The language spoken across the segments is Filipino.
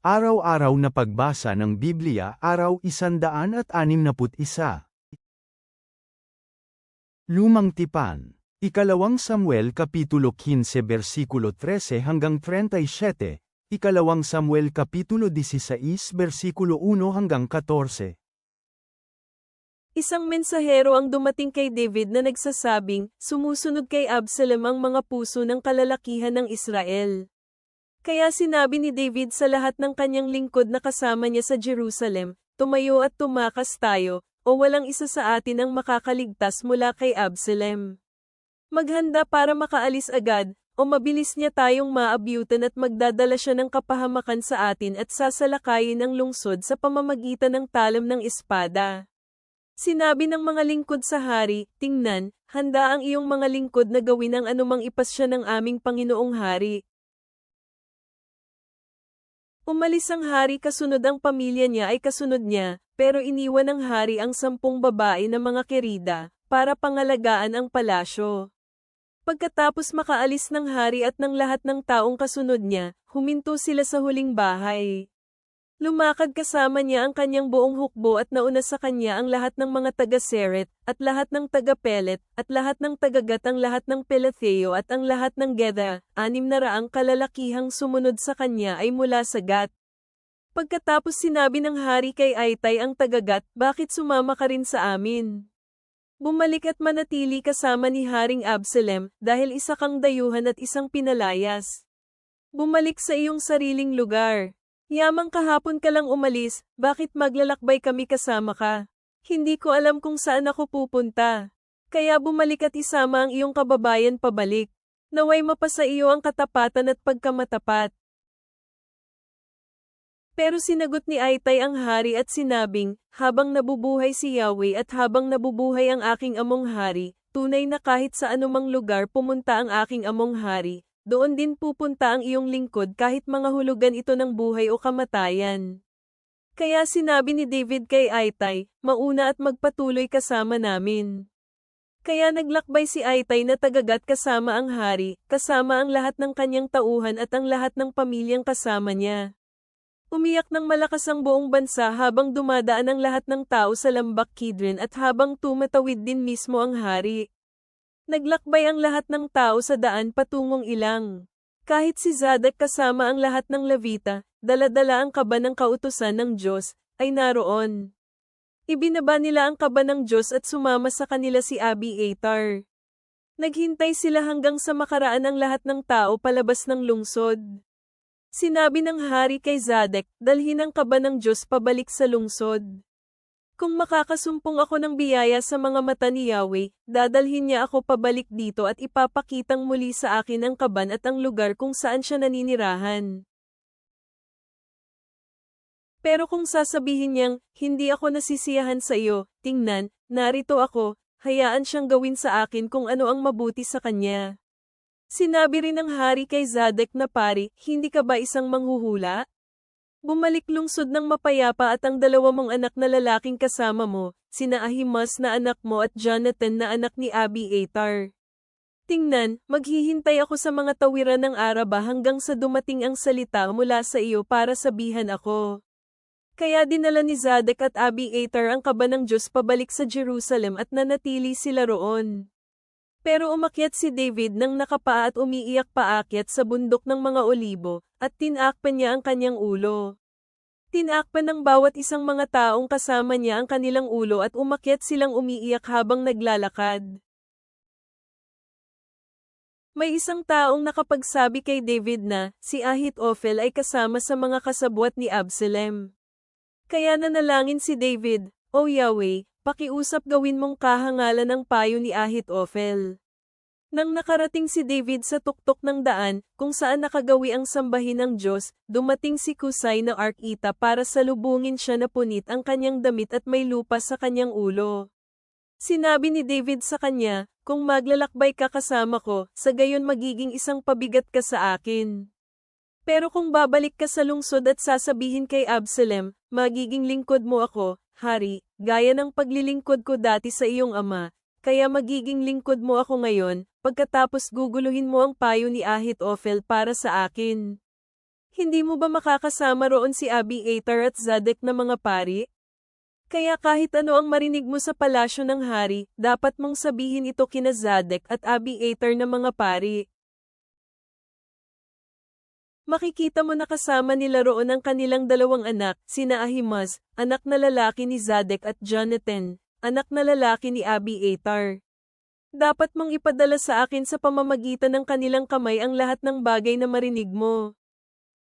Araw-araw na pagbasa ng Biblia, Araw 161. Lumang Tipan. Ikalawang Samuel Kapitulo 15 versikulo 13 hanggang 37, Ikalawang Samuel Kapitulo 16 versikulo 1 hanggang 14. Isang mensahero ang dumating kay David na nagsasabing, sumusunod kay Absalom ang mga puso ng kalalakihan ng Israel. Kaya sinabi ni David sa lahat ng kanyang lingkod na kasama niya sa Jerusalem, tumayo at tumakas tayo, o walang isa sa atin ang makakaligtas mula kay Absalom. Maghanda para makaalis agad, o mabilis niya tayong maabyutan at magdadala siya ng kapahamakan sa atin at sasalakayin ang lungsod sa pamamagitan ng talam ng espada. Sinabi ng mga lingkod sa hari, tingnan, handa ang iyong mga lingkod na gawin ang anumang ipasya ng aming Panginoong hari. Umalis ang hari kasunod ang pamilya niya ay kasunod niya, pero iniwan ng hari ang 10 babae na mga kerida, para pangalagaan ang palasyo. Pagkatapos makaalis ng hari at ng lahat ng taong kasunod niya, huminto sila sa huling bahay. Lumakad kasama niya ang kanyang buong hukbo at nauna sa kanya ang lahat ng mga taga-Seret, at lahat ng taga-Pelet, at lahat ng taga-Gat, ang lahat ng Pelatheo at ang lahat ng Geda, 600 kalalakihang sumunod sa kanya ay mula sa Gat. Pagkatapos sinabi ng hari kay Itay ang taga-Gat, bakit sumama ka rin sa amin? Bumalik at manatili kasama ni Haring Absalom, dahil isa kang dayuhan at isang pinalayas. Bumalik sa iyong sariling lugar. Yamang kahapon ka lang umalis, bakit maglalakbay kami kasama ka? Hindi ko alam kung saan ako pupunta. Kaya bumalik at isama ang iyong kababayan pabalik. Naway mapasa iyo ang katapatan at pagkamatapat. Pero sinagot ni Itay ang hari at sinabing, habang nabubuhay si Yahweh at habang nabubuhay ang aking among hari, tunay na kahit sa anumang lugar pumunta ang aking among hari, doon din pupunta ang iyong lingkod kahit mga hulugan ito ng buhay o kamatayan. Kaya sinabi ni David kay Itay, mauna at magpatuloy kasama namin. Kaya naglakbay si Itay na taga-Gat kasama ang hari, kasama ang lahat ng kanyang tauhan at ang lahat ng pamilyang kasama niya. Umiyak ng malakas ang buong bansa habang dumadaan ang lahat ng tao sa lambak Kidron at habang tumatawid din mismo ang hari. Naglakbay ang lahat ng tao sa daan patungong ilang. Kahit si Zadok kasama ang lahat ng Levita, dala-dala ang kaba ng kautusan ng Diyos, ay naroon. Ibinaba nila ang kaba ng Diyos at sumama sa kanila si Abiathar. Naghintay sila hanggang sa makaraan ang lahat ng tao palabas ng lungsod. Sinabi ng hari kay Zadok, dalhin ang kaba ng Diyos pabalik sa lungsod. Kung makakasumpong ako ng biyaya sa mga mata ni Yahweh, dadalhin niya ako pabalik dito at ipapakitang muli sa akin ang kaban at ang lugar kung saan siya naninirahan. Pero kung sasabihin niyang, hindi ako nasisiyahan sa iyo, tingnan, narito ako, hayaan siyang gawin sa akin kung ano ang mabuti sa kanya. Sinabi rin ng hari kay Zadok na pari, hindi ka ba isang manghuhula? Bumalik lungsod ng mapayapa at ang 2 mong anak na lalaking kasama mo, sina Ahimaaz na anak mo at Jonathan na anak ni Abiathar. Tingnan, maghihintay ako sa mga tawiran ng Araba hanggang sa dumating ang salita mula sa iyo para sabihan ako. Kaya dinala ni Zadok at Abiathar ang kaba ng Diyos pabalik sa Jerusalem at nanatili sila roon. Pero umakyat si David nang nakapaa at umiiyak paakyat sa bundok ng mga olibo, at tinakpan niya ang kanyang ulo. Tinakpan ng bawat isang mga taong kasama niya ang kanilang ulo at umakyat silang umiiyak habang naglalakad. May isang taong nakapagsabi kay David na, si Ahitophel ay kasama sa mga kasabwat ni Absalom. Kaya nanalangin si David, O Yahweh, pakiusap gawin mong kahangalan ng payo ni Ahitophel. Nang nakarating si David sa tuktok ng daan, kung saan nakagawi ang sambahin ng Diyos, dumating si Kusay na Arkita para salubungin siya na punit ang kanyang damit at may lupa sa kanyang ulo. Sinabi ni David sa kanya, kung maglalakbay ka kasama ko, sa gayon magiging isang pabigat ka sa akin. Pero kung babalik ka sa lungsod at sasabihin kay Absalom, magiging lingkod mo ako, hari, gaya ng paglilingkod ko dati sa iyong ama, kaya magiging lingkod mo ako ngayon, pagkatapos guguluhin mo ang payo ni Ahitophel para sa akin. Hindi mo ba makakasama roon si Abiathar at Zadok na mga pari? Kaya kahit ano ang marinig mo sa palasyo ng hari, dapat mong sabihin ito kina Zadok at Abiathar na mga pari. Makikita mo na kasama nila roon ang kanilang dalawang anak, sina Ahimaaz, anak na lalaki ni Zadok at Jonathan, anak na lalaki ni Abiathar. Dapat mong ipadala sa akin sa pamamagitan ng kanilang kamay ang lahat ng bagay na marinig mo.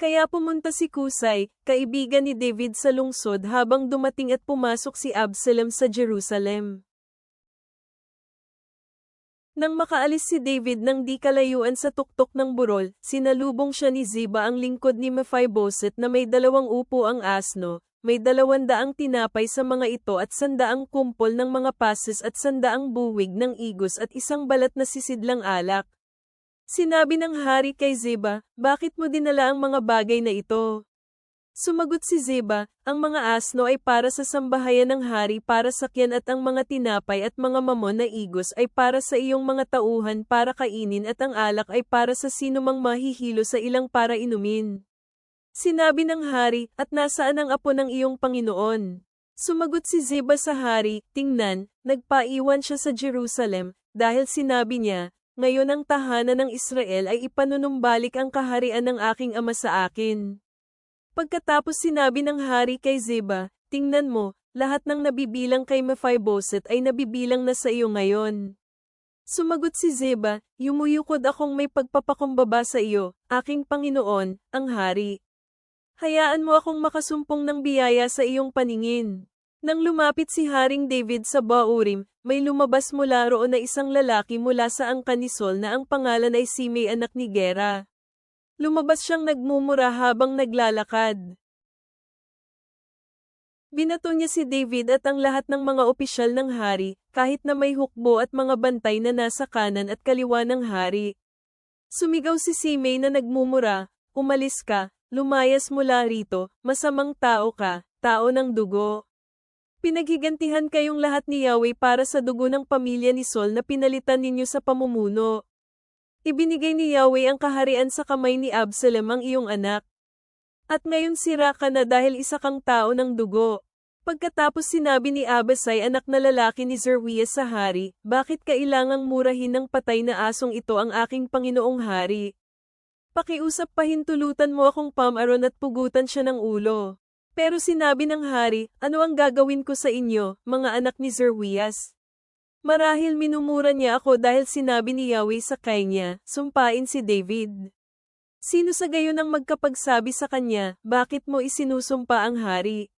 Kaya pumunta si Kusai, kaibigan ni David sa lungsod habang dumating at pumasok si Absalom sa Jerusalem. Nang makaalis si David nang di kalayuan sa tuktok ng burol, sinalubong siya ni Ziba ang lingkod ni Mephibosheth na may 2 upo ang asno, may 200 tinapay sa mga ito at 100 kumpol ng mga pases at 100 buwig ng igos at 1 balat na sisidlang alak. Sinabi ng hari kay Ziba, bakit mo dinala ang mga bagay na ito? Sumagot si Ziba, ang mga asno ay para sa sambahayan ng hari para sakyan at ang mga tinapay at mga mamon na igos ay para sa iyong mga tauhan para kainin at ang alak ay para sa sinumang mahihilo sa ilang para inumin. Sinabi ng hari, at nasaan ang apo ng iyong Panginoon? Sumagot si Ziba sa hari, tingnan, nagpaiwan siya sa Jerusalem, dahil sinabi niya, ngayon ang tahanan ng Israel ay ipanunumbalik ang kaharian ng aking ama sa akin. Pagkatapos sinabi ng hari kay Ziba, tingnan mo, lahat ng nabibilang kay Mephibosheth ay nabibilang na sa iyo ngayon. Sumagot si Ziba, yumuyukod akong may pagpapakumbaba sa iyo, aking Panginoon, ang hari. Hayaan mo akong makasumpong ng biyaya sa iyong paningin. Nang lumapit si Haring David sa Baurim, may lumabas mula roon na isang lalaki mula sa angkan ni Saul na ang pangalan ay Simei anak ni Gera. Lumabas siyang nagmumura habang naglalakad. Binato niya si David at ang lahat ng mga opisyal ng hari, kahit na may hukbo at mga bantay na nasa kanan at kaliwa ng hari. Sumigaw si Simei na nagmumura, umalis ka, lumayas mula rito, masamang tao ka, tao ng dugo. Pinaghigantihan kayong lahat ni Yahweh para sa dugo ng pamilya ni Saul na pinalitan ninyo sa pamumuno. Ibinigay ni Yahweh ang kaharian sa kamay ni Absalom ang iyong anak. At ngayon sira ka na dahil isa kang tao ng dugo. Pagkatapos sinabi ni Abasai anak na lalaki ni Zeruiah sa hari, bakit kailangang murahin ng patay na asong ito ang aking Panginoong hari? Pakiusap pahintulutan mo akong pamaron at pugutan siya ng ulo. Pero sinabi ng hari, ano ang gagawin ko sa inyo, mga anak ni Zeruiah? Marahil minumura niya ako dahil sinabi ni Yahweh sa kanya, sumpain si David. Sino sa gayon ang magkapagsabi sa kanya, bakit mo isinusumpa ang hari?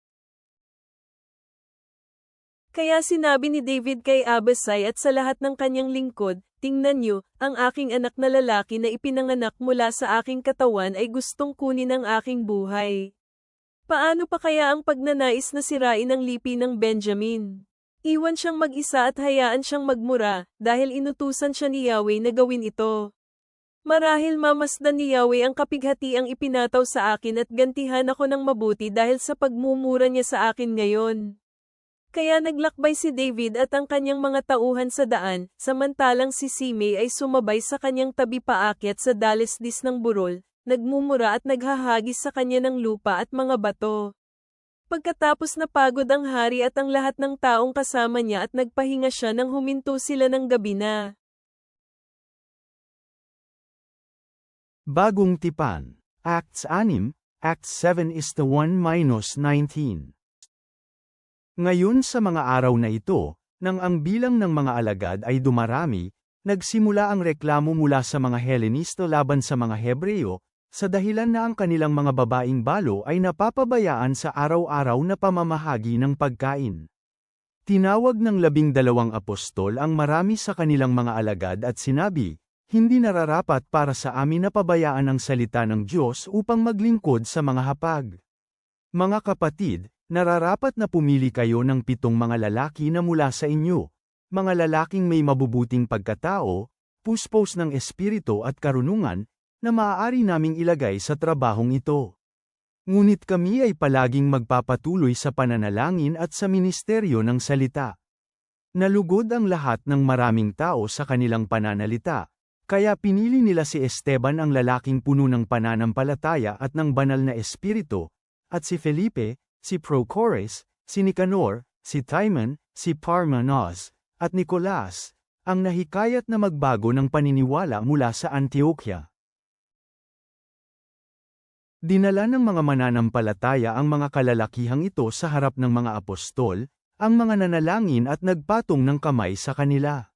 Kaya sinabi ni David kay Abasai at sa lahat ng kanyang lingkod, tingnan niyo, ang aking anak na lalaki na ipinanganak mula sa aking katawan ay gustong kunin ang aking buhay. Paano pa kaya ang pagnanais na sirain ang lipi ng Benjamin? Iwan siyang mag-isa at hayaan siyang magmura, dahil inutusan siya ni Yahweh na gawin ito. Marahil mamasdan ni Yahweh ang kapighatiang ipinataw sa akin at gantihan ako ng mabuti dahil sa pagmumura niya sa akin ngayon. Kaya naglakbay si David at ang kanyang mga tauhan sa daan, samantalang si Simei ay sumabay sa kanyang tabi paakyat sa dalisdis ng burol, nagmumura at naghahagis sa kanya ng lupa at mga bato. Pagkatapos napagod ang hari at ang lahat ng taong kasama niya at nagpahinga siya nang huminto sila ng gabi na. Bagong Tipan, Acts 6, Acts 7:1-19. Ngayon sa mga araw na ito, nang ang bilang ng mga alagad ay dumarami, nagsimula ang reklamo mula sa mga Helenisto laban sa mga Hebreo, sa dahilan na ang kanilang mga babaeng balo ay napapabayaan sa araw-araw na pamamahagi ng pagkain. Tinawag ng 12 apostol ang marami sa kanilang mga alagad at sinabi, hindi nararapat para sa amin na pabayaan ang salita ng Diyos upang maglingkod sa mga hapag. Mga kapatid, nararapat na pumili kayo ng 7 mga lalaki na mula sa inyo, mga lalaking may mabubuting pagkatao, puspos ng espiritu at karunungan, na maaari naming ilagay sa trabahong ito. Ngunit kami ay palaging magpapatuloy sa pananalangin at sa ministeryo ng salita. Nalugod ang lahat ng maraming tao sa kanilang pananalita, Kaya pinili nila si Esteban, ang lalaking puno ng pananampalataya at ng banal na espiritu, at si Felipe, si Prochorus, si Nicanor, si Timon, si Parmenas, at Nicolas, ang nahikayat na magbago ng paniniwala mula sa Antioquia. Dinala ng mga mananampalataya ang mga kalalakihang ito sa harap ng mga apostol, ang mga nanalangin at nagpatong ng kamay sa kanila.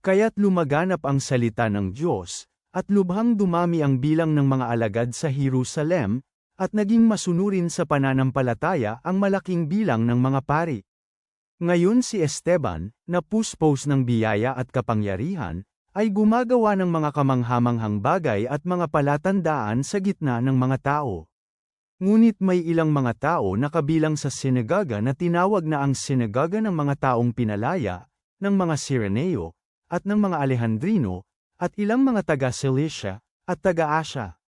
Kaya't lumaganap ang salita ng Diyos, at lubhang dumami ang bilang ng mga alagad sa Jerusalem, at naging masunurin sa pananampalataya ang malaking bilang ng mga pari. Ngayon si Esteban, na puspos ng biyaya at kapangyarihan, ay gumagawa ng mga kamanghamanghang bagay at mga palatandaan sa gitna ng mga tao. Ngunit may ilang mga tao na kabilang sa sinagoga na tinawag na ang sinagoga ng mga taong pinalaya, ng mga Sireneo, at ng mga Alejandrino, at ilang mga taga-Cilicia, at taga-Asya.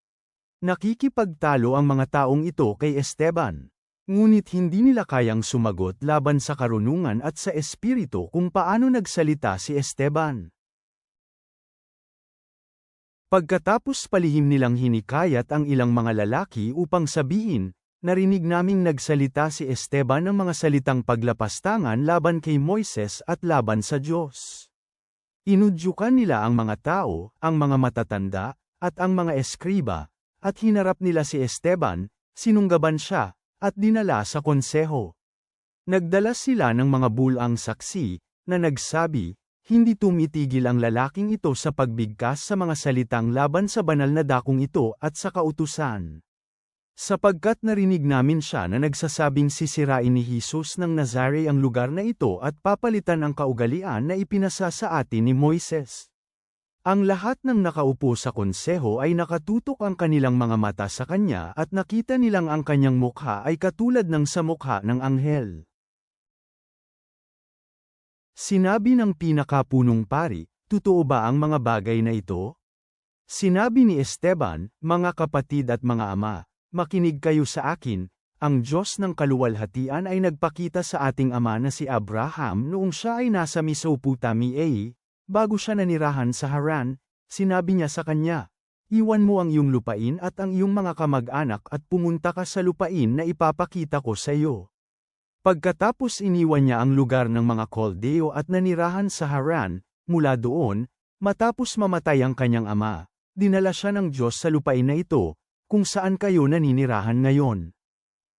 Nakikipagtalo ang mga taong ito kay Esteban. Ngunit hindi nila kayang sumagot laban sa karunungan at sa espiritu kung paano nagsalita si Esteban. Pagkatapos palihim nilang hinikayat ang ilang mga lalaki upang sabihin, narinig naming nagsalita si Esteban ng mga salitang paglapastangan laban kay Moises at laban sa Diyos. Inudyukan nila ang mga tao, ang mga matatanda, at ang mga eskriba, at hinarap nila si Esteban, sinunggaban siya, at dinala sa konseho. Nagdala sila ng mga bulang saksi, na nagsabi, hindi tumitigil ang lalaking ito sa pagbigkas sa mga salitang laban sa banal na dakong ito at sa kautusan. Sapagkat narinig namin siya na nagsasabing sisirain ni Jesus ng Nazare ang lugar na ito at papalitan ang kaugalian na ipinasa sa atin ni Moises. Ang lahat ng nakaupo sa konseho ay nakatutok ang kanilang mga mata sa kanya at nakita nilang ang kanyang mukha ay katulad ng sa mukha ng anghel. Sinabi ng pinakapunong pari, totoo ba ang mga bagay na ito? Sinabi ni Esteban, mga kapatid at mga ama, makinig kayo sa akin, ang Diyos ng kaluwalhatian ay nagpakita sa ating ama na si Abraham noong siya ay nasa Mesopotamia, bago siya nanirahan sa Haran, sinabi niya sa kanya, iwan mo ang iyong lupain at ang iyong mga kamag-anak at pumunta ka sa lupain na ipapakita ko sa iyo. Pagkatapos iniwan niya ang lugar ng mga Koldeo at nanirahan sa Haran, mula doon, matapos mamatay ang kanyang ama, dinala siya ng Diyos sa lupain na ito, kung saan kayo naninirahan ngayon.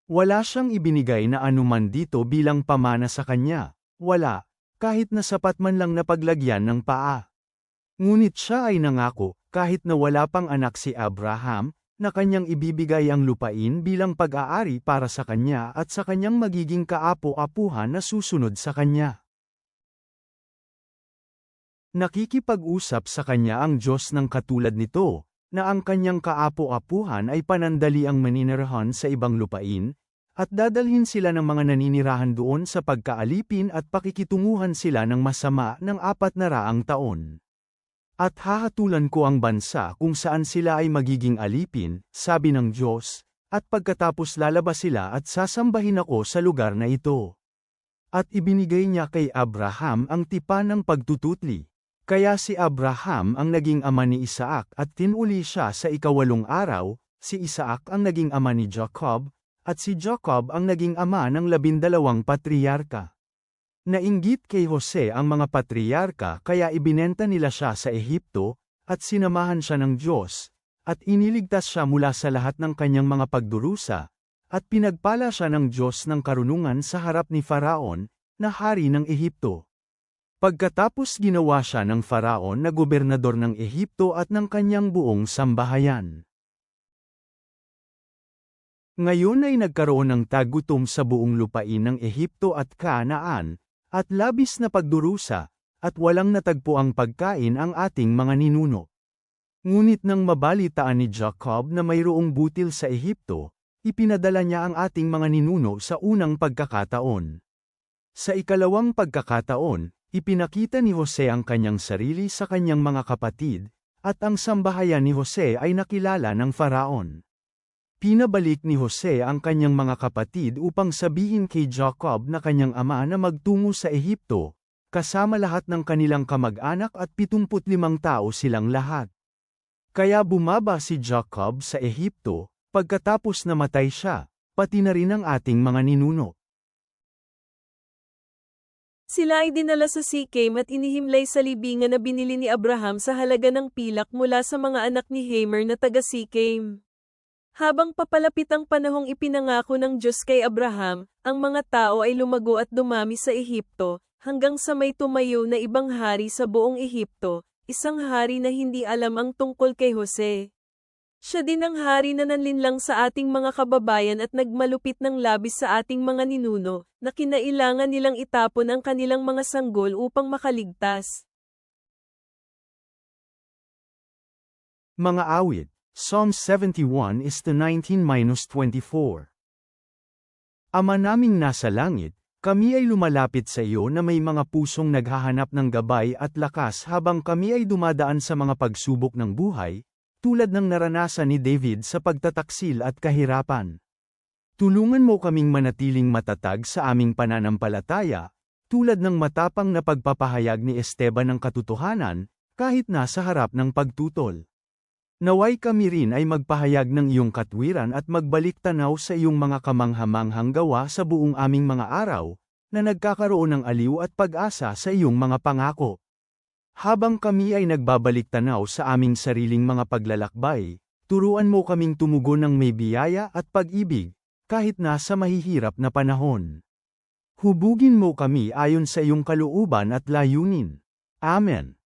Wala siyang ibinigay na anuman dito bilang pamana sa kanya, wala, kahit na sapat man lang na paglagyan ng paa. Ngunit siya ay nangako, kahit na wala pang anak si Abraham, na kanyang ibibigay ang lupain bilang pag-aari para sa kanya at sa kanyang magiging kaapo-apuhan na susunod sa kanya. Nakikipag-usap sa kanya ang Diyos ng katulad nito, na ang kanyang kaapo-apuhan ay panandaliang maninirahan sa ibang lupain, at dadalhin sila ng mga naninirahan doon sa pagkaalipin at pakikitunguhan sila ng masama ng 400 taon. At hahatulan ko ang bansa kung saan sila ay magiging alipin, sabi ng Diyos, at pagkatapos lalabas sila at sasambahin ako sa lugar na ito. At ibinigay niya kay Abraham ang tipan ng pagtututli. Kaya si Abraham ang naging ama ni Isaac at tinuli siya sa 8 araw, si Isaac ang naging ama ni Jacob, at si Jacob ang naging ama ng 12 patriyarka. Nainggit kay Jose ang mga patriyarka kaya ibinenta nila siya sa Ehipto, at sinamahan siya ng Diyos, at iniligtas siya mula sa lahat ng kanyang mga pagdurusa, at pinagpala siya ng Diyos ng karunungan sa harap ni Faraon, na hari ng Ehipto. Pagkatapos ginawa siya ng Faraon na gobernador ng Ehipto at ng kanyang buong sambahayan. Ngayon ay nagkaroon ng tagutom sa buong lupain ng Ehipto at Kanaan, at labis na pagdurusa, at walang natagpo ang pagkain ang ating mga ninuno. Ngunit nang mabalitaan ni Jacob na mayroong butil sa Ehipto, ipinadala niya ang ating mga ninuno sa unang pagkakataon. Sa ikalawang pagkakataon, ipinakita ni Jose ang kanyang sarili sa kanyang mga kapatid, at ang sambahayan ni Jose ay nakilala ng Faraon. Pinabalik ni Jose ang kanyang mga kapatid upang sabihin kay Jacob na kanyang ama na magtungo sa Ehipto, kasama lahat ng kanilang kamag-anak at 75 tao silang lahat. Kaya bumaba si Jacob sa Ehipto, pagkatapos namatay siya, pati na rin ang ating mga ninuno. Sila ay dinala sa Sikem at inihimlay sa libingan na binili ni Abraham sa halaga ng pilak mula sa mga anak ni Hamor na taga Sikem. Habang papalapit ang panahong ipinangako ng Diyos kay Abraham, ang mga tao ay lumago at dumami sa Ehipto, hanggang sa may tumayo na ibang hari sa buong Ehipto, isang hari na hindi alam ang tungkol kay Jose. Siya din ang hari na nanlinlang sa ating mga kababayan at nagmalupit ng labis sa ating mga ninuno, na kinailangan nilang itapon ang kanilang mga sanggol upang makaligtas. Mga awit, Psalm 71:19-24. Ama naming nasa langit, kami ay lumalapit sa iyo na may mga pusong naghahanap ng gabay at lakas habang kami ay dumadaan sa mga pagsubok ng buhay, tulad ng naranasan ni David sa pagtataksil at kahirapan. Tulungan mo kaming manatiling matatag sa aming pananampalataya, tulad ng matapang na pagpapahayag ni Esteban ng katotohanan, kahit nasa harap ng pagtutol. Naway kami rin ay magpahayag ng iyong katwiran at magbalik tanaw sa iyong mga kamanghamanghang gawa sa buong aming mga araw, na nagkakaroon ng aliw at pag-asa sa iyong mga pangako. Habang kami ay nagbabalik tanaw sa aming sariling mga paglalakbay, turuan mo kaming tumugon ng may biyaya at pag-ibig, kahit nasa mahihirap na panahon. Hubugin mo kami ayon sa iyong kalooban at layunin. Amen.